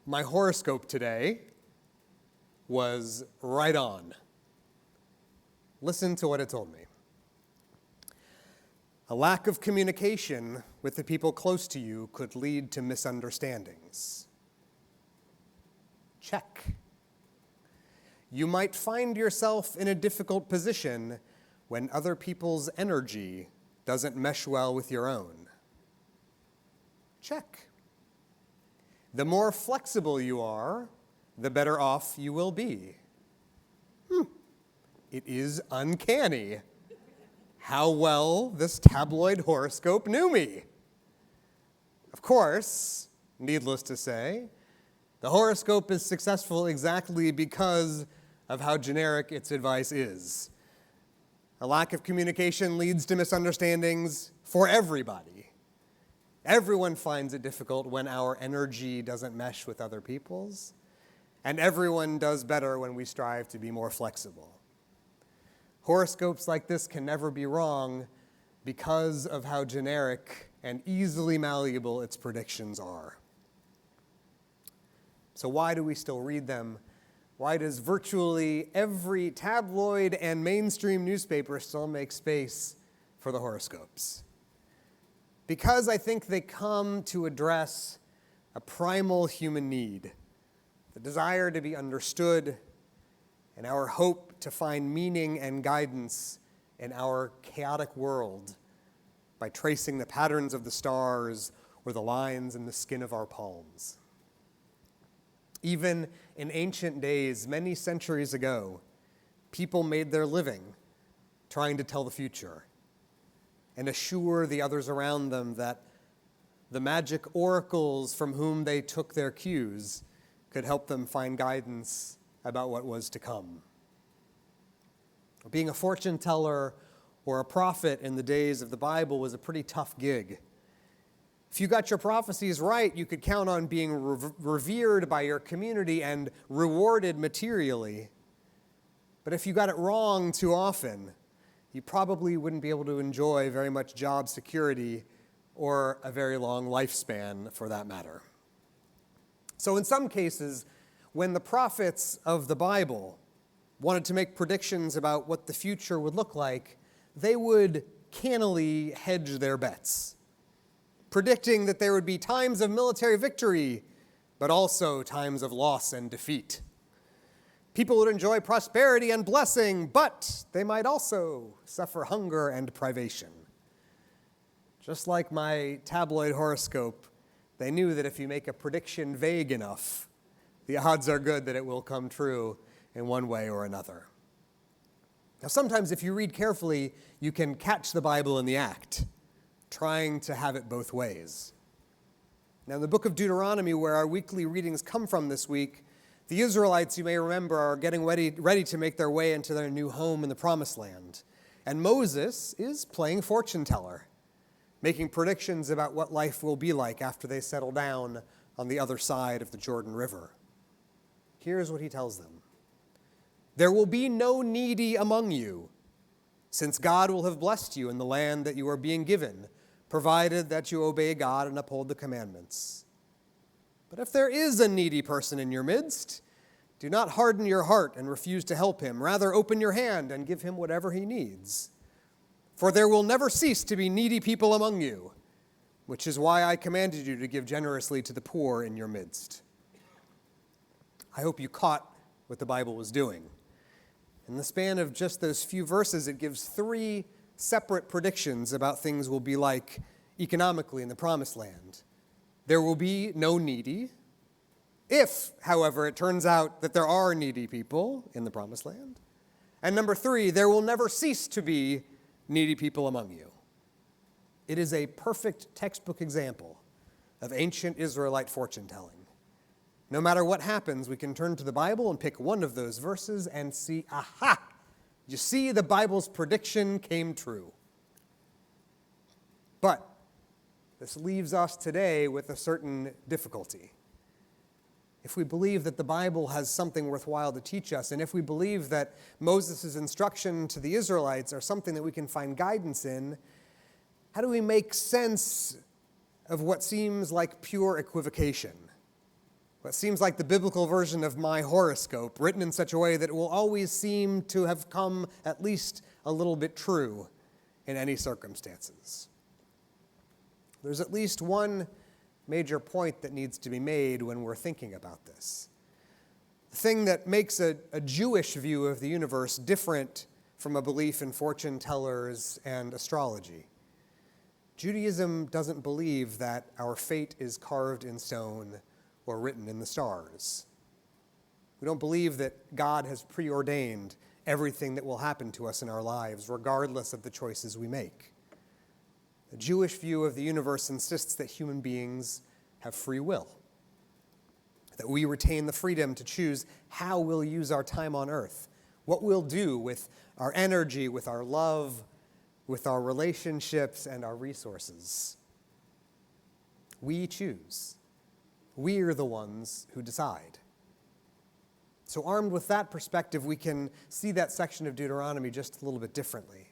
My horoscope today was right on. Listen to what it told me. A lack of communication with the people close to you could lead to misunderstandings. Check. You might find yourself in a difficult position when other people's energy doesn't mesh well with your own. Check. The more flexible you are, the better off you will be. It is uncanny how well this tabloid horoscope knew me. Of course, needless to say, the horoscope is successful exactly because of how generic its advice is. A lack of communication leads to misunderstandings for everybody. Everyone finds it difficult when our energy doesn't mesh with other people's, and everyone does better when we strive to be more flexible. Horoscopes like this can never be wrong because of how generic and easily malleable its predictions are. So why do we still read them? Why does virtually every tabloid and mainstream newspaper still make space for the horoscopes? Because I think they come to address a primal human need, the desire to be understood, and our hope to find meaning and guidance in our chaotic world by tracing the patterns of the stars or the lines in the skin of our palms. Even in ancient days, many centuries ago, people made their living trying to tell the future and assure the others around them that the magic oracles from whom they took their cues could help them find guidance about what was to come. Being a fortune teller or a prophet in the days of the Bible was a pretty tough gig. If you got your prophecies right, you could count on being revered by your community and rewarded materially. But if you got it wrong too often, you probably wouldn't be able to enjoy very much job security or a very long lifespan for that matter. So in some cases, when the prophets of the Bible wanted to make predictions about what the future would look like, they would cannily hedge their bets, predicting that there would be times of military victory, but also times of loss and defeat. People would enjoy prosperity and blessing, but they might also suffer hunger and privation. Just like my tabloid horoscope, they knew that if you make a prediction vague enough, the odds are good that it will come true in one way or another. Now, sometimes if you read carefully, you can catch the Bible in the act, trying to have it both ways. Now, in the book of Deuteronomy, where our weekly readings come from this week, the Israelites, you may remember, are getting ready to make their way into their new home in the Promised Land. And Moses is playing fortune teller, making predictions about what life will be like after they settle down on the other side of the Jordan River. Here's what he tells them. There will be no needy among you, since God will have blessed you in the land that you are being given, provided that you obey God and uphold the commandments. But if there is a needy person in your midst, do not harden your heart and refuse to help him. Rather, open your hand and give him whatever he needs. For there will never cease to be needy people among you, which is why I commanded you to give generously to the poor in your midst. I hope you caught what the Bible was doing. In the span of just those few verses, it gives 3 separate predictions about things will be like economically in the Promised Land. There will be no needy. If, however, it turns out that there are needy people in the Promised Land. And number 3, there will never cease to be needy people among you. It is a perfect textbook example of ancient Israelite fortune-telling. No matter what happens, we can turn to the Bible and pick one of those verses and see, aha! You see, the Bible's prediction came true. But this leaves us today with a certain difficulty. If we believe that the Bible has something worthwhile to teach us, and if we believe that Moses' instruction to the Israelites are something that we can find guidance in, how do we make sense of what seems like pure equivocation? What seems like the biblical version of my horoscope, written in such a way that it will always seem to have come at least a little bit true in any circumstances. There's at least one major point that needs to be made when we're thinking about this. The thing that makes a Jewish view of the universe different from a belief in fortune tellers and astrology. Judaism doesn't believe that our fate is carved in stone or written in the stars. We don't believe that God has preordained everything that will happen to us in our lives, regardless of the choices we make. The Jewish view of the universe insists that human beings have free will, that we retain the freedom to choose how we'll use our time on earth, what we'll do with our energy, with our love, with our relationships and our resources. We choose. We're the ones who decide. So armed with that perspective, we can see that section of Deuteronomy just a little bit differently.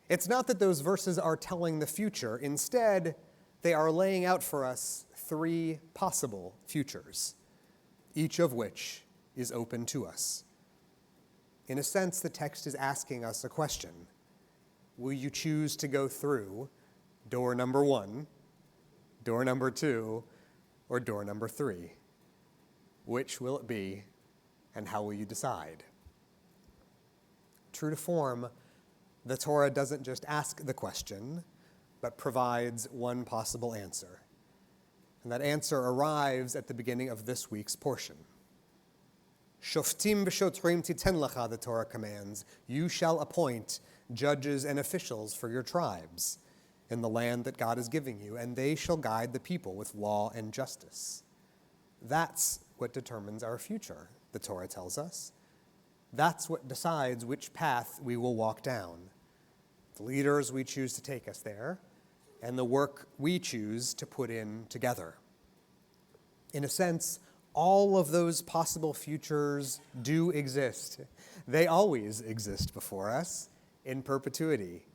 It's not that those verses are telling the future. Instead, they are laying out for us three possible futures, each of which is open to us. In a sense, the text is asking us a question. Will you choose to go through door number 1, door number 2, or door number 3? Which will it be, and how will you decide? True to form, the Torah doesn't just ask the question, but provides one possible answer. And that answer arrives at the beginning of this week's portion. Shoftim v'shotrim titen lecha, the Torah commands, you shall appoint judges and officials for your tribes in the land that God is giving you, and they shall guide the people with law and justice. That's what determines our future, the Torah tells us. That's what decides which path we will walk down, the leaders we choose to take us there, and the work we choose to put in together. In a sense, all of those possible futures do exist. They always exist before us in perpetuity.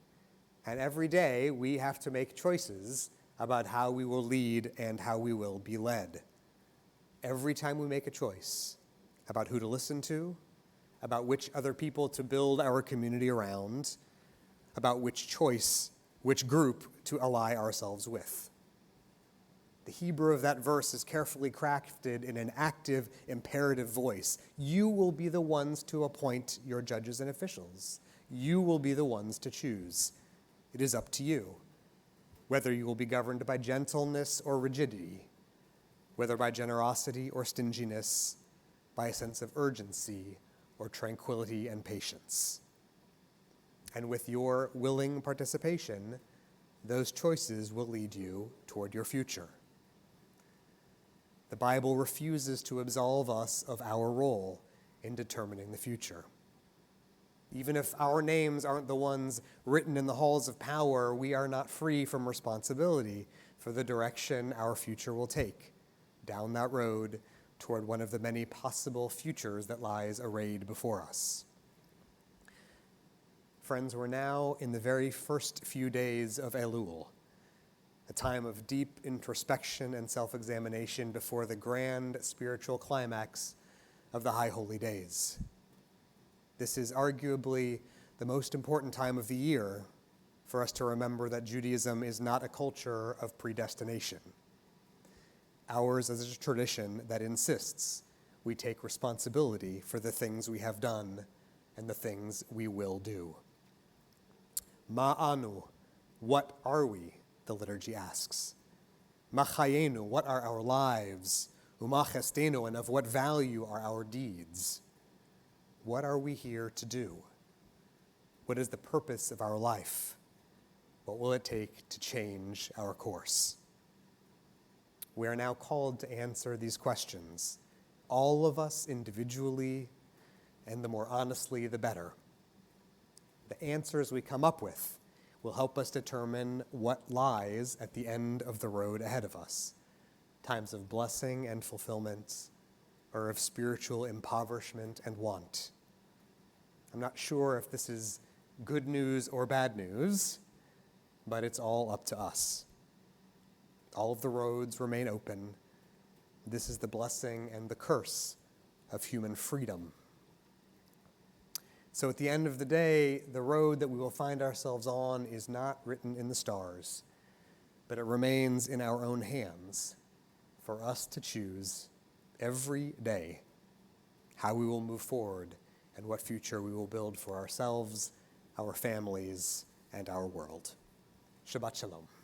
And every day we have to make choices about how we will lead and how we will be led. Every time we make a choice about who to listen to, about which other people to build our community around, about which group to ally ourselves with. The Hebrew of that verse is carefully crafted in an active, imperative voice. You will be the ones to appoint your judges and officials. You will be the ones to choose. It is up to you, whether you will be governed by gentleness or rigidity, whether by generosity or stinginess, by a sense of urgency or tranquility and patience. And with your willing participation, those choices will lead you toward your future. The Bible refuses to absolve us of our role in determining the future. Even if our names aren't the ones written in the halls of power, we are not free from responsibility for the direction our future will take down that road toward one of the many possible futures that lies arrayed before us. Friends, we're now in the very first few days of Elul, a time of deep introspection and self-examination before the grand spiritual climax of the High Holy Days. This is arguably the most important time of the year for us to remember that Judaism is not a culture of predestination. Ours is a tradition that insists we take responsibility for the things we have done and the things we will do. Ma'anu, what are we? The liturgy asks. Machayenu, what are our lives? Umachestenu, and of what value are our deeds? What are we here to do? What is the purpose of our life? What will it take to change our course? We are now called to answer these questions, all of us individually, and the more honestly, the better. The answers we come up with will help us determine what lies at the end of the road ahead of us, times of blessing and fulfillment, or of spiritual impoverishment and want. I'm not sure if this is good news or bad news, but it's all up to us. All of the roads remain open. This is the blessing and the curse of human freedom. So at the end of the day, the road that we will find ourselves on is not written in the stars, but it remains in our own hands for us to choose every day how we will move forward and what future we will build for ourselves, our families, and our world. Shabbat Shalom.